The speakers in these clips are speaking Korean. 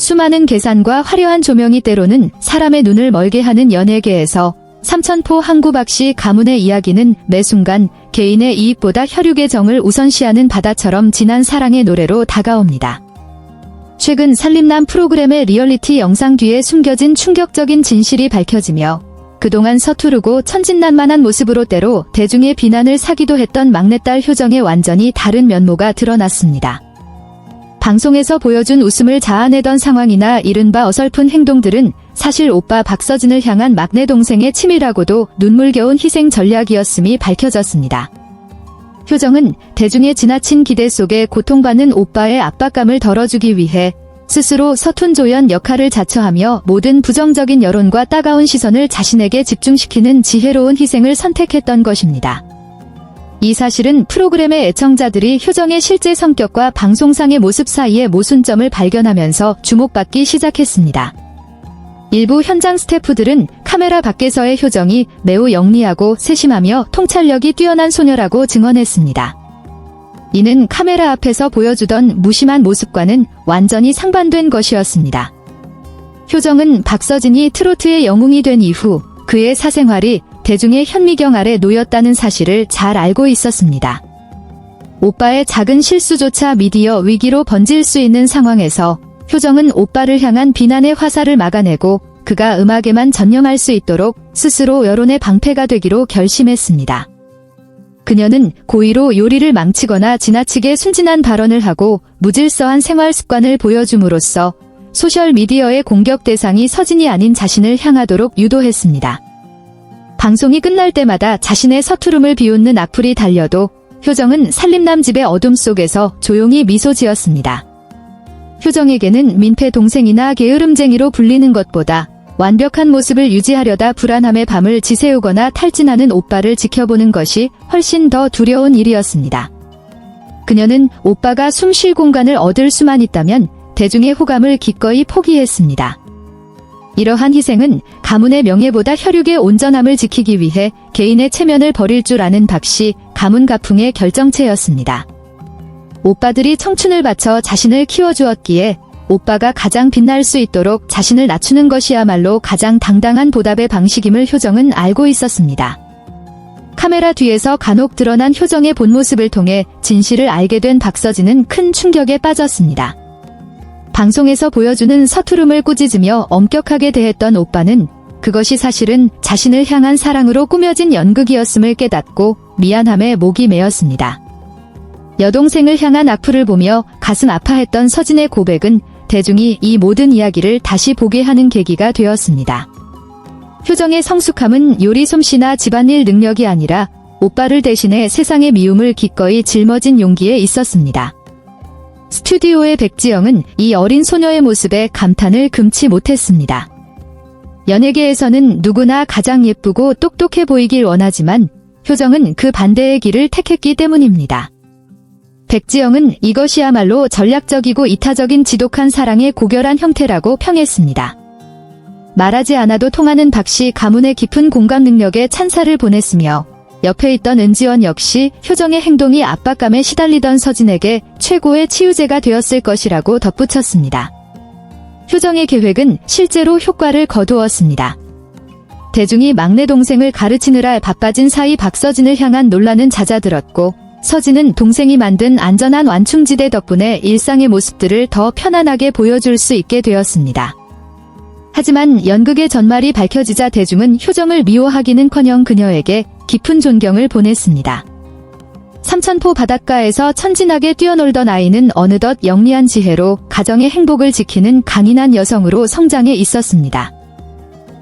수많은 계산과 화려한 조명이 때로는 사람의 눈을 멀게 하는 연예계에서 삼천포 항구박씨 가문의 이야기는 매 순간 개인의 이익보다 혈육의 정을 우선시하는 바다처럼 진한 사랑의 노래로 다가옵니다. 최근 살림남 프로그램의 리얼리티 영상 뒤에 숨겨진 충격적인 진실이 밝혀지며 그동안 서투르고 천진난만한 모습으로 때로 대중의 비난을 사기도 했던 막내딸 효정의 완전히 다른 면모가 드러났습니다. 방송에서 보여준 웃음을 자아내던 상황이나 이른바 어설픈 행동들은 사실 오빠 박서진을 향한 막내 동생의 치밀하고도 눈물겨운 희생 전략이었음이 밝혀졌습니다. 효정은 대중의 지나친 기대 속에 고통받는 오빠의 압박감을 덜어주기 위해 스스로 서툰 조연 역할을 자처하며 모든 부정적인 여론과 따가운 시선을 자신에게 집중시키는 지혜로운 희생을 선택했던 것입니다. 이 사실은 프로그램의 애청자들이 효정의 실제 성격과 방송상의 모습 사이의 모순점을 발견하면서 주목받기 시작했습니다. 일부 현장 스태프들은 카메라 밖에서의 효정이 매우 영리하고 세심하며 통찰력이 뛰어난 소녀라고 증언했습니다. 이는 카메라 앞에서 보여주던 무심한 모습과는 완전히 상반된 것이었습니다. 효정은 박서진이 트로트의 영웅이 된 이후 그의 사생활이 대중의 현미경 아래 놓였다는 사실을 잘 알고 있었습니다. 오빠의 작은 실수조차 미디어 위기로 번질 수 있는 상황에서 효정은 오빠를 향한 비난의 화살을 막아내고 그가 음악에만 전념할 수 있도록 스스로 여론의 방패가 되기로 결심했습니다. 그녀는 고의로 요리를 망치거나 지나치게 순진한 발언을 하고 무질서한 생활 습관을 보여줌으로써 소셜미디어의 공격 대상이 서진이 아닌 자신을 향하도록 유도했습니다. 방송이 끝날 때마다 자신의 서투름을 비웃는 악플이 달려도 효정은 살림남 집의 어둠 속에서 조용히 미소 지었습니다. 효정에게는 민폐 동생이나 게으름쟁이로 불리는 것보다 완벽한 모습을 유지하려다 불안함의 밤을 지새우거나 탈진하는 오빠를 지켜보는 것이 훨씬 더 두려운 일이었습니다. 그녀는 오빠가 숨 쉴 공간을 얻을 수만 있다면 대중의 호감을 기꺼이 포기했습니다. 이러한 희생은 가문의 명예보다 혈육의 온전함을 지키기 위해 개인의 체면을 버릴 줄 아는 박씨 가문 가풍의 결정체였습니다. 오빠들이 청춘을 바쳐 자신을 키워주었기에 오빠가 가장 빛날 수 있도록 자신을 낮추는 것이야말로 가장 당당한 보답의 방식임을 효정은 알고 있었습니다. 카메라 뒤에서 간혹 드러난 효정의 본 모습을 통해 진실을 알게 된 박서진은 큰 충격에 빠졌습니다. 방송에서 보여주는 서투름을 꾸짖으며 엄격하게 대했던 오빠는 그것이 사실은 자신을 향한 사랑으로 꾸며진 연극이었음을 깨닫고 미안함에 목이 메었습니다. 여동생을 향한 악플을 보며 가슴 아파했던 서진의 고백은 대중이 이 모든 이야기를 다시 보게 하는 계기가 되었습니다. 효정의 성숙함은 요리 솜씨나 집안일 능력이 아니라 오빠를 대신해 세상의 미움을 기꺼이 짊어진 용기에 있었습니다. 스튜디오의 백지영은 이 어린 소녀의 모습에 감탄을 금치 못했습니다. 연예계에서는 누구나 가장 예쁘고 똑똑해 보이길 원하지만 효정은 그 반대의 길을 택했기 때문입니다. 백지영은 이것이야말로 전략적이고 이타적인 지독한 사랑의 고결한 형태라고 평했습니다. 말하지 않아도 통하는 박씨 가문의 깊은 공감 능력에 찬사를 보냈으며 옆에 있던 은지원 역시 효정의 행동이 압박감에 시달리던 서진에게 최고의 치유제가 되었을 것이라고 덧붙였습니다. 효정의 계획은 실제로 효과를 거두었습니다. 대중이 막내 동생을 가르치느라 바빠진 사이 박서진을 향한 논란은 잦아들었고 서진은 동생이 만든 안전한 완충지대 덕분에 일상의 모습들을 더 편안하게 보여줄 수 있게 되었습니다. 하지만 연극의 전말이 밝혀지자 대중은 효정을 미워하기는커녕 그녀에게 깊은 존경을 보냈습니다. 삼천포 바닷가에서 천진하게 뛰어놀던 아이는 어느덧 영리한 지혜로 가정의 행복을 지키는 강인한 여성으로 성장해 있었습니다.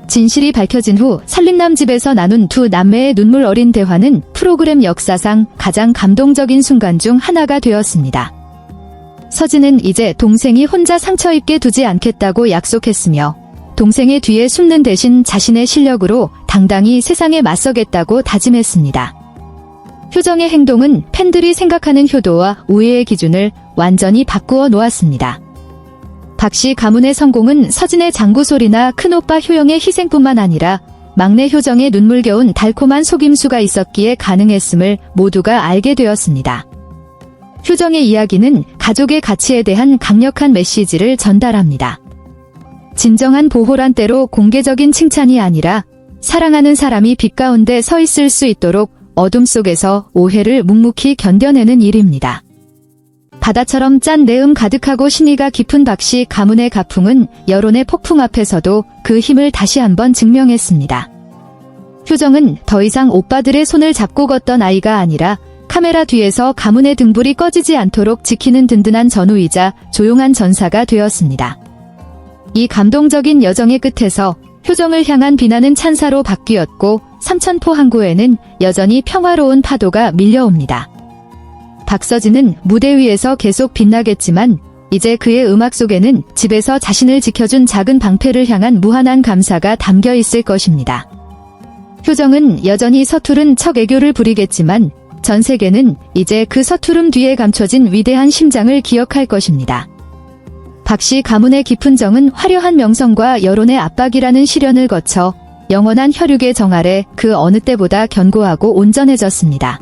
진실이 밝혀진 후 살림남 집에서 나눈 두 남매의 눈물 어린 대화는 프로그램 역사상 가장 감동적인 순간 중 하나가 되었습니다. 서진은 이제 동생이 혼자 상처 입게 두지 않겠다고 약속했으며 동생의 뒤에 숨는 대신 자신의 실력으로 당당히 세상에 맞서겠다고 다짐했습니다. 효정의 행동은 팬들이 생각하는 효도와 우애의 기준을 완전히 바꾸어 놓았습니다. 박씨 가문의 성공은 서진의 장구소리나 큰오빠 효영의 희생뿐만 아니라 막내 효정의 눈물겨운 달콤한 속임수가 있었기에 가능했음을 모두가 알게 되었습니다. 효정의 이야기는 가족의 가치에 대한 강력한 메시지를 전달합니다. 진정한 보호란 때로 공개적인 칭찬이 아니라 사랑하는 사람이 빛 가운데 서 있을 수 있도록 어둠 속에서 오해를 묵묵히 견뎌내는 일입니다. 바다처럼 짠 내음 가득하고 신의가 깊은 박씨 가문의 가풍은 여론의 폭풍 앞에서도 그 힘을 다시 한번 증명했습니다. 효정은 더 이상 오빠들의 손을 잡고 걷던 아이가 아니라 카메라 뒤에서 가문의 등불이 꺼지지 않도록 지키는 든든한 전우이자 조용한 전사가 되었습니다. 이 감동적인 여정의 끝에서 효정을 향한 비난은 찬사로 바뀌었고 삼천포 항구에는 여전히 평화로운 파도가 밀려옵니다. 박서진은 무대 위에서 계속 빛나겠지만 이제 그의 음악 속에는 집에서 자신을 지켜준 작은 방패를 향한 무한한 감사가 담겨 있을 것입니다. 효정은 여전히 서투른 척 애교를 부리겠지만 전 세계는 이제 그 서투름 뒤에 감춰진 위대한 심장을 기억할 것입니다. 박씨 가문의 깊은 정은 화려한 명성과 여론의 압박이라는 시련을 거쳐 영원한 혈육의 정 아래 그 어느 때보다 견고하고 온전해졌습니다.